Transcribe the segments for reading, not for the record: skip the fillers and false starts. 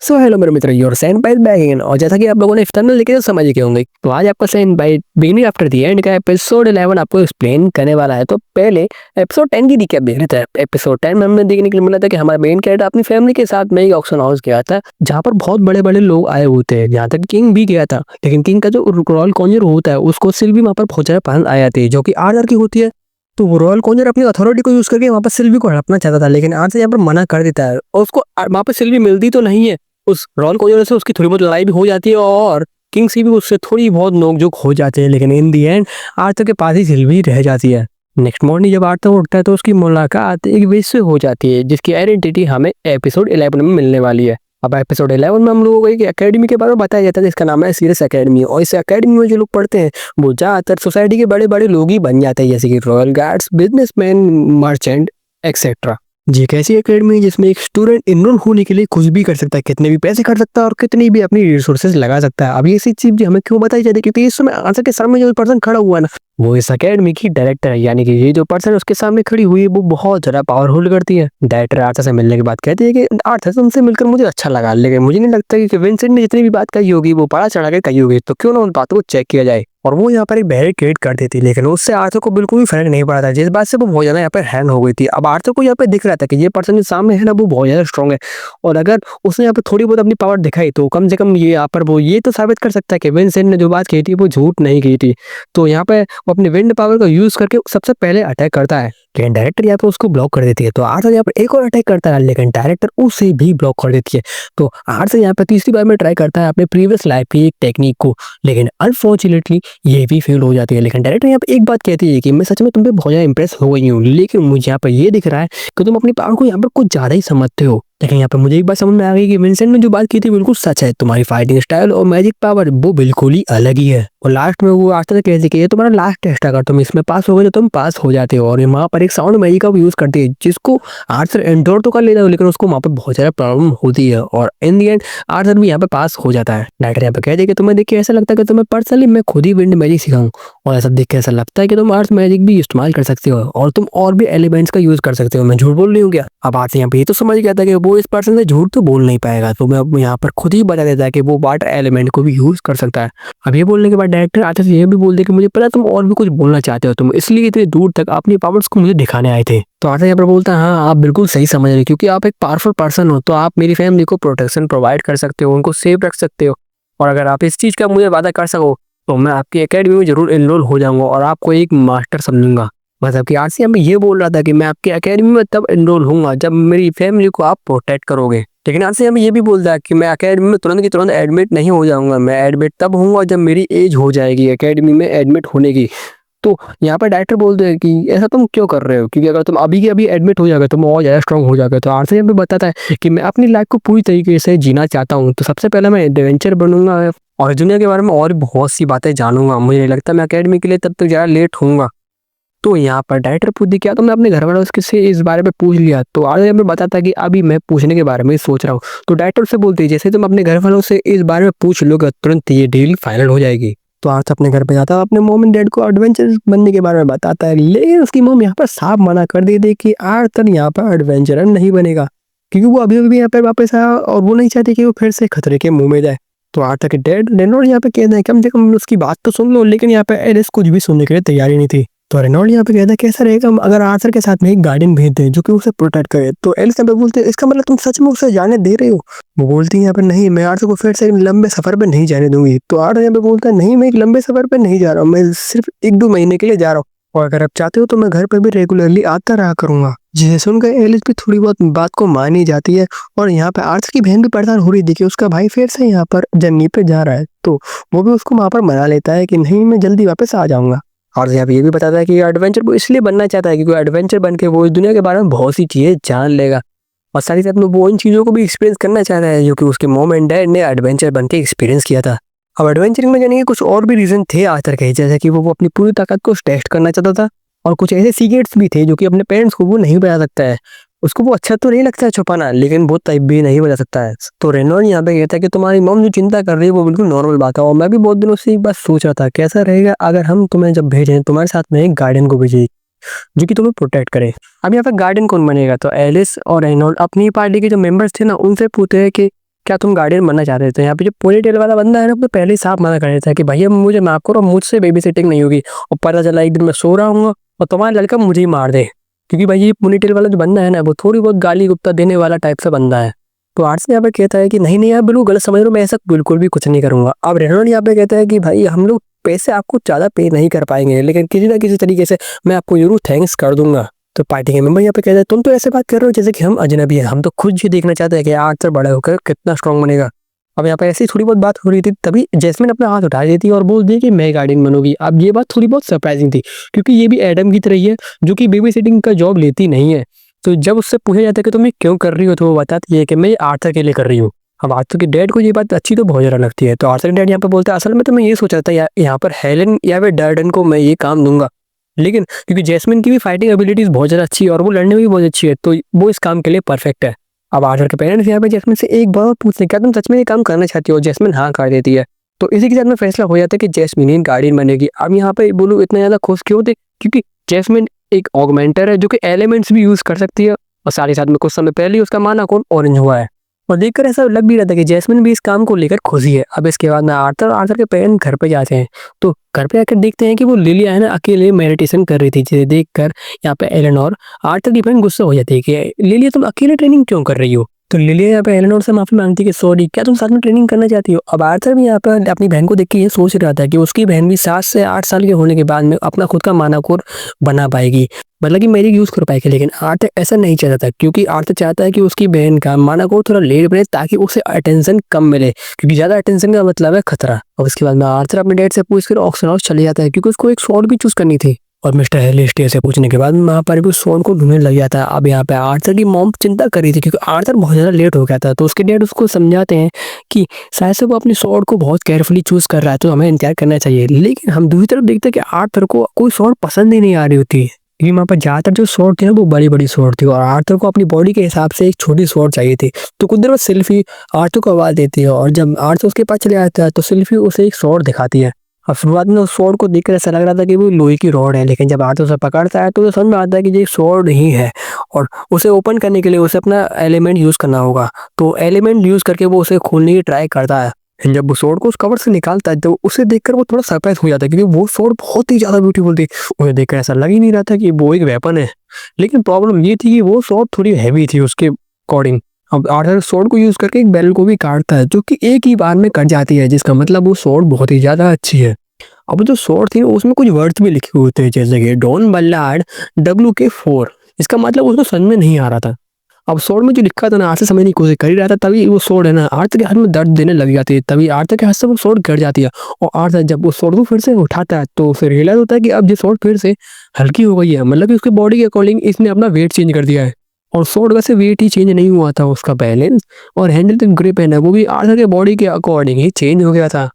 सो hello मेरे मित्र, your sand bite back again. और जैसा कि आप लोगों ने थंबनेल देख के तो समझ ही गए होंगे, तो आज आपका sound bite beginning after the end का एपिसोड 11 आपको एक्सप्लेन करने वाला है। तो पहले एपिसोड 10 की रिकैप देख रहे थे। एपिसोड 10 में हमें देखने के लिए मिला था कि हमारा मेन कैरेक्टर अपनी फैमिली के साथ में एक ऑक्शन हाउस गया था, जहाँ पर बहुत बड़े बड़े लोग आए हुए थे। यहाँ तक किंग भी गया था, लेकिन किंग का जो रॉयल कॉन्जर होता है उसको सिल्वी वहाँ पर बहुत ज्यादा पसंद आया थी, जो कि आर्डर की होती है। तो वो रॉयल कॉन्जर अपनी अथॉरिटी को यूज करके वहाँ पर सिल्वी को हड़पना चाहता था, लेकिन आर्चर यहाँ पर मना कर देता है और उसको वहाँ पर सिल्वी मिलती तो नहीं है। उस रॉयल कॉन्जर से उसकी थोड़ी बहुत लड़ाई भी हो जाती है और किंग से भी उससे थोड़ी बहुत नोकझोंक हो जाते हैं, लेकिन इन दी एंड आर्थर के पास ही सिल्वी रह जाती है। नेक्स्ट मॉर्निंग जब आर्थर उठता है तो उसकी मुलाकात एक विश से हो जाती है, जिसकी आइडेंटिटी हमें एपिसोड 11 में मिलने वाली है। अब एपिसोड 11 में हम लोगों को एक एकेडमी के बारे में बताया जाता है, जिसका नाम है सीरियस एकेडमी। और इस एकेडमी में जो लोग पढ़ते हैं वो ज्यादातर सोसाइटी के बड़े बड़े लोग ही बन जाते हैं, जैसे कि royal guards, businessman, merchant etcetera. जी एक ऐसी एकेडमी है जिसमें एक स्टूडेंट इनरोल होने के लिए कुछ भी कर सकता है, कितने भी पैसे खर्च सकता है और कितनी भी अपनी रिसोर्सेज लगा सकता है। अब ये सी चीज हमें क्यों बताई जाती है, क्योंकि इस समय आंसर के सामने जो पर्सन खड़ा हुआ है ना, वो इस एकेडमी की डायरेक्टर है। यानी कि ये जो पर्सन उसके सामने खड़ी हुई है वो बहुत ज्यादा पावरफुल करती है। डायरेक्टर आर्थर से मिलने के बाद कहती है कि आर्थर तुमसे मिलकर मुझे अच्छा लगा, लेकिन मुझे नहीं लगता कि विंसेंट ने जितनी भी बात कही होगी वो बड़ा चढ़ा के कही होगी, तो क्यों ना उन बातों को चेक किया जाए। और वो यहाँ पर एक बैरिकेड कर देती, लेकिन उससे आर्थर को बिल्कुल भी फर्क नहीं पड़ा था, जिस बात से वो बहुत ज्यादा यहाँ पर हैंग हो गई थी। अब आर्थर को यहाँ पे दिख रहा था कि ये पर्सन जो सामने है ना वो बहुत ज्यादा स्ट्रॉन्ग है, और अगर उसने यहाँ पे थोड़ी बहुत अपनी पावर दिखाई तो कम से कम ये यहाँ पर वो ये तो साबित कर सकता है कि विंसेंट ने जो बात कही थी वो झूठ नहीं की थी। तो यहाँ पे वो अपनी विंड पावर का यूज करके सबसे पहले अटैक करता है, लेकिन डायरेक्टर यहाँ पे उसको ब्लॉक कर देती है। तो आर्थर यहाँ पर एक और अटैक करता है, लेकिन डायरेक्टर उसे भी ब्लॉक कर देती है। तो आर्थर यहाँ पे तीसरी बार में ट्राई करता है अपने प्रीवियस लाइफ की एक टेक्निक को, लेकिन अनफॉर्चुनेटली ये भी फेल हो जाती है। लेकिन डायरेक्टर यहाँ पे एक बात कहती है कि मैं सच में तुम पे बहुत ज्यादा इंप्रेस हो गई हूँ, लेकिन मुझे यहाँ पर ये दिख रहा है कि तुम अपनी पावर को यहाँ पर कुछ ज्यादा ही समझते हो। लेकिन यहाँ पे मुझे एक बात समझ में आ गई कि विंसेंट ने जो बात की थी बिल्कुल सच है, तुम्हारी फाइटिंग स्टाइल और मैजिक पावर वो बिल्कुल ही अलग ही है। और लास्ट में वो आर्थर से कहती है कि ये तुम्हारा लास्ट टेस्ट, अगर तुम इसमें पास हो गए तो तुम पास हो जाते हो। और वहाँ पर एक साउंड मैजिक का यूज करती है, जिसको आर्थर एंडोर तो कर लेता है, लेकिन उसको वहाँ पर बहुत ज्यादा प्रॉब्लम होती है। और इन दी एंड आर्थर भी यहाँ पे पास हो जाता है। डायरेक्टर यहाँ पे कहते हैं कि तुम्हें देख के ऐसा लगता है कि तुम्हें पर्सनली मैं खुद ही विंड मैजिक सिखाऊं, और ऐसा देख के ऐसा लगता है कि तुम अर्थ मैजिक भी इस्तेमाल कर सकते हो और तुम और भी एलिमेंट्स का यूज कर सकते हो। मैं झूठ बोल रही हूँ क्या? अब आर्थ यहाँ पे ये तो समझ गया था कि वो इस पर्सन से झूठ तो बोल नहीं पाएगा, तो मैं अब यहाँ पर खुद ही बता देता है कि वो वाटर एलिमेंट को भी यूज कर सकता है। अब ये बोलने के बाद डायरेक्टर आर्थ से ये भी बोल दे कि मुझे पता तुम और भी कुछ बोलना चाहते हो, तुम इसलिए इतनी दूर तक अपनी पावर्स को मुझे दिखाने आए थे। तो आर्थ यहाँ पर बोलता है हाँ आप बिल्कुल सही समझ रहे हो, क्योंकि आप एक पावरफुल पर्सन हो तो आप मेरी फैमिली को प्रोटेक्शन प्रोवाइड कर सकते हो, उनको सेफ रख सकते हो। और अगर आप इस चीज का मुझे वादा कर सको तो मैं आपकी एकेडमी में जरूर एनरोल हो जाऊंगा और आपको एक मास्टर समझूंगा। मतलब कि आरसी हमें ये बोल रहा था कि मैं आपकी एकेडमी में तब एनरोल होऊंगा जब मेरी फैमिली को आप प्रोटेक्ट करोगे। लेकिन आरसी हमें ये भी बोल रहा है कि मैं एकेडमी में तुरंत की तुरंत एडमिट नहीं हो जाऊंगा, मैं एडमिट तब होऊंगा जब मेरी एज हो जाएगी एकेडमी में एडमिट होने की। तो यहाँ पर डायरेक्टर बोलते हैं कि ऐसा तुम क्यों कर रहे हो, क्योंकि अगर तुम अभी के अभी एडमिट हो जाओगे तुम और ज़्यादा स्ट्रॉन्ग हो जाओगे। तो आरसी यहाँ पे बताता है कि मैं अपनी लाइफ को पूरी तरीके से जीना चाहता हूँ, तो सबसे पहले मैं एडवेंचर बनूंगा और दुनिया के बारे में और भी बहुत सी बातें जानूंगा। मुझे नहीं लगता मैं एकेडमी के लिए तब तक ज़्यादा लेट होऊंगा। तो यहाँ पर डायरेक्टर पूछती क्या तुमने अपने घर वालों से इस बारे में पूछ लिया? तो आगे यहाँ पे बताता कि अभी मैं पूछने के बारे में सोच रहा हूँ। तो डायरेक्टर से बोलती है जैसे तुम अपने घर वालों से इस बारे में पूछ लोगे तुरंत ये डील फाइनल हो जाएगी। तो आर्थ अपने घर पे जाता है, अपने मॉम एंड डैड को एडवेंचर बनने के बारे में बताता है, लेकिन उसकी मॉम यहाँ पर साफ मना कर देती है कि आर्थर यहाँ पर एडवेंचरर नहीं बनेगा, क्योंकि वो अभी अभी यहाँ पर वापस आया और वो नहीं चाहती कि वो फिर से खतरे के मुंह में जाए। तो आर्थर के डैड रेनॉल्ड यहाँ पे कहते हैं कम से कम उसकी बात तो सुन लो, लेकिन यहाँ पे एलिस कुछ भी सुनने के लिए तैयार ही नहीं थी। तो रेनॉल्ड यहाँ पे कहता है कैसा रहेगा अगर आर्थर के साथ में एक गार्डियन भेज दें जो कि उसे प्रोटेक्ट करे। तो एलिस यहाँ पे बोलते हैं इसका मतलब तुम सच में उसे जाने दे रहे हो? वो बोलती है यहाँ पे नहीं, मैं आर्थर को फिर से लंबे सफर पे नहीं जाने दूंगी। तो आर्थर यहाँ पे बोलता है नहीं, मैं एक लंबे सफर पे नहीं जा रहा हूँ, मैं सिर्फ 1-2 महीने के लिए जा रहा हूँ, और अगर आप चाहते हो तो मैं घर पे भी रेगुलरली आता रहा करूंगा। जिसे सुनकर एलिस भी थोड़ी बहुत बात को मान ही जाती है। और यहाँ पे आर्थर की बहन भी परेशान हो रही थी कि उसका भाई फिर से यहाँ पर जर्नी पे जा रहा है, तो वो भी उसको वहां पर मना लेता है कि नहीं मैं जल्दी वापस आ जाऊंगा। और यहाँ पे ये भी बताता है कि एडवेंचर वो इसलिए बनना चाहता है क्योंकि एडवेंचर बन के वो इस दुनिया के बारे में बहुत सी चीजें जान लेगा, और साथ ही साथ में वो इन चीज़ों को भी एक्सपीरियंस करना चाहता है जो कि उसके मॉम एंड डैड ने एडवेंचर बन के एक्सपीरियंस किया था। अब एडवेंचरिंग में जाने के कुछ और भी रीजन थे आर्थर के, जैसे कि वो अपनी पूरी ताकत को टेस्ट करना चाहता था, और कुछ ऐसे सीक्रेट्स भी थे जो कि अपने पेरेंट्स को वो नहीं बता सकता है। उसको वो अच्छा तो नहीं लगता है छुपाना, लेकिन वो तब भी नहीं बता सकता है। तो रेनॉल्ड यहाँ पे कहता है कि तुम्हारी मॉम जो चिंता कर रही है वो बिल्कुल नॉर्मल बात है, और मैं भी बहुत दिनों से एक बात सोच रहा था कैसा रहेगा अगर हम तुम्हें जब भेजें तुम्हारे साथ में एक गार्डियन को भेजें जो कि तुम्हें प्रोटेक्ट करे। अब यहाँ पे गार्डियन कौन बनेगा? तो एलिस और रेनॉल्ड अपनी पार्टी के जो मेंबर्स थे ना उनसे पूछते हैं कि क्या तुम गार्डियन बनना चाह रहे थे? यहाँ पे जो पोनी टेल वाला बंदा है ना, तो पहले ही साफ मना कर देता है कि भैया मुझे माफ करो, मुझसे बेबी सिटिंग नहीं होगी। और पता चला एक दिन मैं सो रहा हूँ और तुम्हारा लड़का मुझे ही मार दे, क्योंकि भाई ये पोनी टेल वाला जो बंदा है ना, वो थोड़ी बहुत गाली गुप्ता देने वाला टाइप से बंदा है। तो आर्ट्स यहाँ पे कहता है कि नहीं नहीं, आप बिल्कुल गलत समझ रहे हो, मैं ऐसा बिल्कुल भी कुछ नहीं करूंगा। अब रेनोल्ड यहाँ पे कहता है कि भाई हम लोग पैसे आपको ज़्यादा पे नहीं कर पाएंगे, लेकिन किसी ना किसी तरीके से मैं आपको जरूर थैंक्स कर दूंगा। तो पार्टी के मेंबर यहाँ पे कहते हैं तुम तो ऐसे बात कर रहे हो जैसे कि हम अजनबी हैं, हम तो खुद ही देखना चाहते हैं कि आर्चर बड़ा होकर कितना स्ट्रांग बनेगा। अब यहाँ पे ऐसी थोड़ी बहुत बात हो रही थी, तभी जैस्मिन अपना हाथ उठा देती है और बोलती है कि मैं गार्डियन बनूंगी। अब ये बात थोड़ी बहुत सरप्राइजिंग थी, क्योंकि ये भी एडम की तरह ही है जो कि बेबी सिटिंग का जॉब लेती नहीं है। तो जब उससे पूछा जाता है कि तुम ये क्यों कर रही हो, तो वो बताती है कि मैं ये आर्थर के लिए कर रही हूँ। अब आर्थर के डैड को ये बात अच्छी तो बहुत ज़्यादा लगती है। तो आर्थर के डैड यहाँ पे बोलता है असल में तो मैं ये सोच रहा था यहाँ पर हेलन या फिर डर्डन को मैं ये काम दूंगा, लेकिन क्योंकि जैस्मिन की भी फाइटिंग एबिलिटीज बहुत ज़्यादा अच्छी है और वो लड़ने में भी बहुत अच्छी है, तो वो इस काम के लिए परफेक्ट है। अब आर्थर के पेरेंट्स यहाँ पे जैस्मिन से एक बार पूछते हैं क्या तुम सच में ये काम करना चाहती हो? जैस्मिन हाँ कर देती है। तो इसी के साथ में फैसला हो जाता है कि जैस्मिन ही गार्डियन बनेगी। अब यहाँ पे बोलूँ इतना ज़्यादा खुश क्यों थे, क्योंकि जैस्मिन एक ऑगमेंटर है जो कि एलिमेंट्स भी यूज़ कर सकती है, और साथ ही साथ में कुछ समय पहले ही उसका माना कौन ऑरेंज हुआ है। और देखकर ऐसा लग भी रहा था कि जैस्मिन भी इस काम को लेकर खुशी है। अब इसके बाद में आर्थर के पेरेंट्स घर पे जाते हैं, तो घर पे आकर देखते हैं कि वो लिलिया है ना अकेले मेडिटेशन कर रही थी, जिसे देखकर यहाँ पे एलेनोर आर्थर की बहन गुस्सा हो जाती है कि लिलिया तुम अकेले ट्रेनिंग क्यों कर रही हो? तो लिलिया यहाँ पे एलेनोर से माफी मांगती है कि सॉरी, क्या तुम साथ में ट्रेनिंग करना चाहती हो? अब आर्थर भी यहाँ पर अपनी बहन को देख के ये सोच रहा था कि उसकी बहन भी 7 से 8 साल के होने के बाद में अपना खुद का माना कोर बना पाएगी, मतलब कि मेरी यूज कर पाएगी। लेकिन आर्थर ऐसा नहीं चाहता था, क्योंकि आर्थर चाहता है कि उसकी बहन का माना कोर थोड़ा लेट बने ताकि उसे अटेंशन कम मिले, क्योंकि ज्यादा अटेंशन का मतलब है खतरा। और उसके बाद में आर्थर अपने डैड से पूछकर ऑक्शन हाउस चले जाता है, क्योंकि उसको एक शॉट भी चूज करनी थी। और मिस्टर हेलिस्टियर से पूछने के बाद वहाँ पर भी सोन को ढूंढने लग जाता है। अब यहाँ पे आर्थर की मॉम चिंता कर रही थी, क्योंकि आर्थर बहुत ज़्यादा लेट हो गया था। तो उसके डैड उसको समझाते हैं कि शायद से वो अपनी शॉट को बहुत केयरफुली चूज कर रहा है, तो हमें इंतजार करना चाहिए। लेकिन हम दूसरी तरफ देखते हैं कि आर्थर को कोई शॉट पसंद ही नहीं आ रही होती, क्योंकि वहाँ पर ज़्यादातर जो शॉट थी ना वो बड़ी बड़ी शॉट थी, और आर्थर को अपनी बॉडी के हिसाब से एक छोटी शॉट चाहिए थी। तो कुछ देर बाद सिल्फी आर्थर को आवाज़ देती है, और जब आर्थर उसके पास चले आता है तो सिल्फी उसे एक शॉट दिखाती है। अब शुरुआत में उस स्वॉर्ड को देखकर ऐसा लग रहा था कि वो लोहे की रॉड है, लेकिन जब आर्थर उसे पकड़ता है तो उसे समझ में आता है कि ये स्वॉर्ड ही है, और उसे ओपन करने के लिए उसे अपना एलिमेंट यूज़ करना होगा। तो एलिमेंट यूज़ करके वो उसे खोलने की ट्राई करता है। जब वो स्वॉर्ड को उस कवर से निकालता है तो उसे देखकर वो थोड़ा सरप्राइज हो जाता है, क्योंकि वो स्वॉर्ड बहुत ही ज़्यादा ब्यूटीफुल थी। उसे देखकर ऐसा लग ही नहीं रहा था कि वो एक वेपन है। लेकिन प्रॉब्लम ये थी कि वो स्वॉर्ड थोड़ी हैवी थी उसके अकॉर्डिंग। अब आर्थर स्वॉर्ड को यूज़ करके एक बैरल को भी काटता है, जो कि एक ही बार में कट जाती है, जिसका मतलब वो स्वॉर्ड बहुत ही ज़्यादा अच्छी है। अब जो स्वॉर्ड थी उसमें कुछ वर्ड्स भी लिखे हुए थे, जैसे कि डॉन बल्लार्ड WK4। इसका मतलब उसको समझ में नहीं आ रहा था। अब स्वॉर्ड में जो लिखा था ना, आर्थर समझने की कोशिश कर ही रहा था, तभी वो स्वॉर्ड है ना आर्थर के हाथ में दर्द देने लग जाती है। तभी आर्थर के हाथ से वो स्वॉर्ड गिर जाती है, और आर्थर जब वो स्वॉर्ड को फिर से उठाता है तो उसे रियलाइज होता है कि अब ये स्वॉर्ड फिर से हल्की हो गई है, मतलब कि उसके बॉडी के अकॉर्डिंग इसने अपना वेट चेंज कर दिया है। और स्वॉर्ड वैसे वेट ही चेंज नहीं हुआ था, उसका बैलेंस और हैंडल तक ग्रिप है ना वो भी आर्थर के बॉडी के अकॉर्डिंग ही चेंज हो गया था।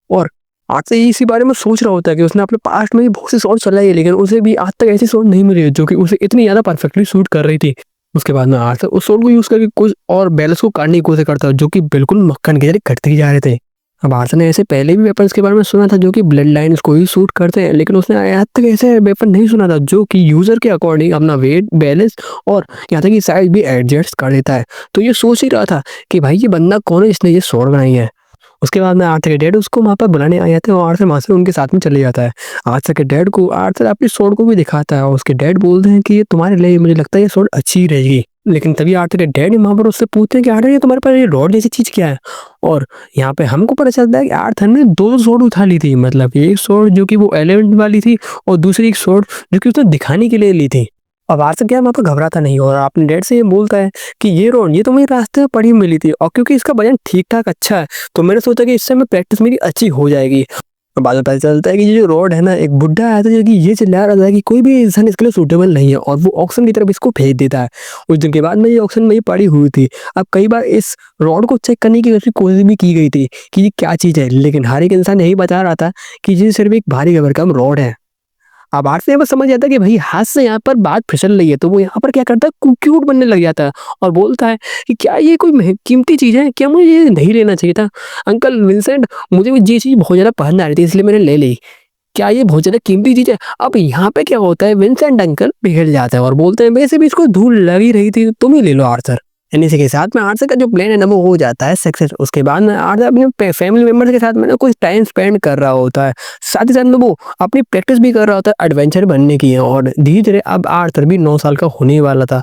और आज से इसी बारे में सोच रहा होता है कि उसने अपने पास्ट में भी बहुत सी शॉट चलाई है, लेकिन उसे भी आज तक ऐसी शॉट नहीं मिली है जो कि उसे इतनी ज़्यादा परफेक्टली शूट कर रही थी। उसके बाद में आर्थर उस शॉट को यूज़ करके कुछ और बैलेंस को काटने की कोशिश करता है, जो कि बिल्कुल मक्खन की तरह कटते ही जा रहे थे। अब आर्थर ने ऐसे पहले भी वेपन्स के बारे में सुना था जो कि ब्लड लाइन्स को ही शूट करते हैं, लेकिन उसने आज तक ऐसे वेपन नहीं सुना था जो कि यूज़र के अकॉर्डिंग अपना वेट बैलेंस और यहाँ तक कि साइज भी एडजस्ट कर देता है। तो ये सोच ही रहा था कि भाई ये बंदा कौन है जिसने ये शॉट बनाई है। उसके बाद में आर्थर के डैड उसको वहाँ पर बुलाने आ जाते हैं, और आर्थर वहाँ से उनके साथ में चले जाता है। आर्थर के डैड को आर्थर अपनी स्वॉर्ड को भी दिखाता है, और उसके डैड बोलते हैं कि ये तुम्हारे लिए मुझे लगता है ये स्वॉर्ड अच्छी रहेगी। लेकिन तभी आर्थर के डैड वहाँ पर उससे पूछते हैं कि आर्थर ये तुम्हारे पास ये रॉड जैसी चीज़ क्या है? और यहाँ पे हमको पता चलता है कि आर्थर ने दो स्वॉर्ड उठा ली थी, मतलब एक स्वॉर्ड जो कि वो एलिमेंट वाली थी, और दूसरी एक स्वॉर्ड जो कि उसने दिखाने के लिए ली थी। अब आर्थर क्या वहाँ पर घबराता नहीं, और अपने डैड से ये बोलता है कि ये रॉड ये तो मुझे रास्ते में पड़ी मिली थी, और क्योंकि इसका वजन ठीक ठाक अच्छा है तो मैंने सोचा कि इससे मैं प्रैक्टिस मेरी अच्छी हो जाएगी। बाद में पता चलता है कि ये जो रॉड है ना, एक बुढ़ा आया था जो कि ये चिल्ला रहा था कि कोई भी इंसान इसके लिए सूटेबल नहीं है, और वो ऑक्शन की तरफ इसको भेज देता है। उस दिन के बाद में ये ऑक्शन में ही पड़ी हुई थी। अब कई बार इस रॉड को चेक करने की कोशिश भी की गई थी कि ये क्या चीज़ है, लेकिन हर एक इंसान यही बता रहा था कि ये सिर्फ एक भारी भरकम रॉड है। अब आर्ट से बस समझ जाता है कि भाई हाथ से यहाँ पर बात फिसल रही है, तो वो यहाँ पर क्या करता है क्यूट बनने लग जाता है, और बोलता है कि क्या ये कोई कीमती चीज़ है, क्या मुझे ये नहीं लेना चाहिए था? अंकल विंसेंट, मुझे भी ये चीज़ बहुत ज़्यादा पसंद आ रही थी इसलिए मैंने ले ली। क्या ये बहुत ज़्यादा कीमती चीज़ है? अब यहाँ पे क्या होता है, विंसेंट अंकल पिघल जाता है और बोलते हैं वैसे भी इसको धूल लगी रही थी, तुम ही ले लो आर्थर। एंड इसी के साथ में आर्थर का जो प्लान है ना वो हो जाता है सक्सेस। उसके बाद में आर्थर अपने फैमिली मेम्बर्स के साथ में ना कुछ टाइम स्पेंड कर रहा होता है, साथ ही साथ में वो अपनी प्रैक्टिस भी कर रहा होता है एडवेंचर बनने की। और धीरे धीरे अब आर्थर भी 9 साल का होने वाला था।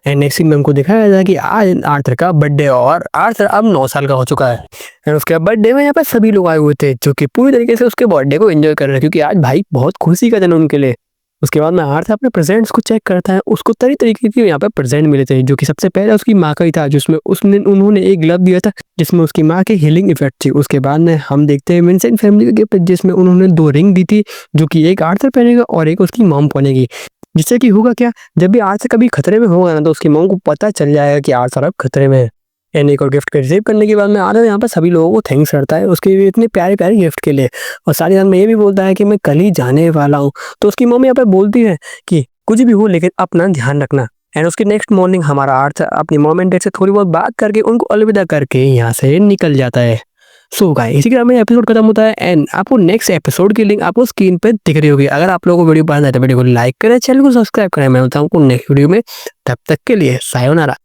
एंड नेक्स्ट सीन में हमको दिखाया जाता है कि आज आर्थर का बर्थडे और आर्थर अब 9 साल का हो चुका है। एंड उसके बर्थडे में यहाँ पर सभी लोग आए हुए थे जो कि पूरी तरीके से उसके बर्थडे को एंजॉय कर रहे हैं, क्योंकि आज भाई बहुत खुशी का दिन उनके लिए। उसके बाद में आर्थर अपने प्रेजेंट्स को चेक करता है, उसको तरह तरीके के यहाँ पे प्रेजेंट मिले थे, जो कि सबसे पहले उसकी माँ का ही था, जिसमें उन्होंने एक ग्लव दिया था जिसमें उसकी माँ की हीलिंग इफेक्ट थी। उसके बाद में हम देखते हैं विंसेंट फैमिली का गिफ्ट, जिसमें उन्होंने 2 रिंग दी थी, जो कि एक आर्थर पहनेगा और एक उसकी मॉम पहनेगी। जिससे कि होगा क्या, जब भी आर्थर कभी खतरे में होगा ना तो उसकी मॉम को पता चल जाएगा कि आर्थर अब खतरे में है। एंड एक और गिफ्ट को रिसीव करने के बाद में आर्थर यहाँ पर सभी लोगों को थैंक्स करता है उसके इतने प्यारे प्यारे गिफ्ट के लिए, और साथ ही साथ में ये भी बोलता है कि मैं कल ही जाने वाला हूँ। तो उसकी मम्मी यहाँ पर बोलती है कि कुछ भी हो लेकिन अपना ध्यान रखना। एंड उसकी नेक्स्ट मॉर्निंग हमारा आर्थर अपनी मॉम एंड डैड से थोड़ी बहुत बात करके उनको अलविदा करके यहाँ से निकल जाता है। सो गाइस, इसी के साथ में एपिसोड खत्म होता है एंड आपको नेक्स्ट एपिसोड की लिंक आपको स्क्रीन पे दिख रही होगी। अगर आप लोगों को वीडियो पसंद आए तो वीडियो को लाइक करें, चैनल को सब्सक्राइब करें। मैं बताऊँ नेक्स्ट वीडियो में, तब तक के लिए सायोनारा।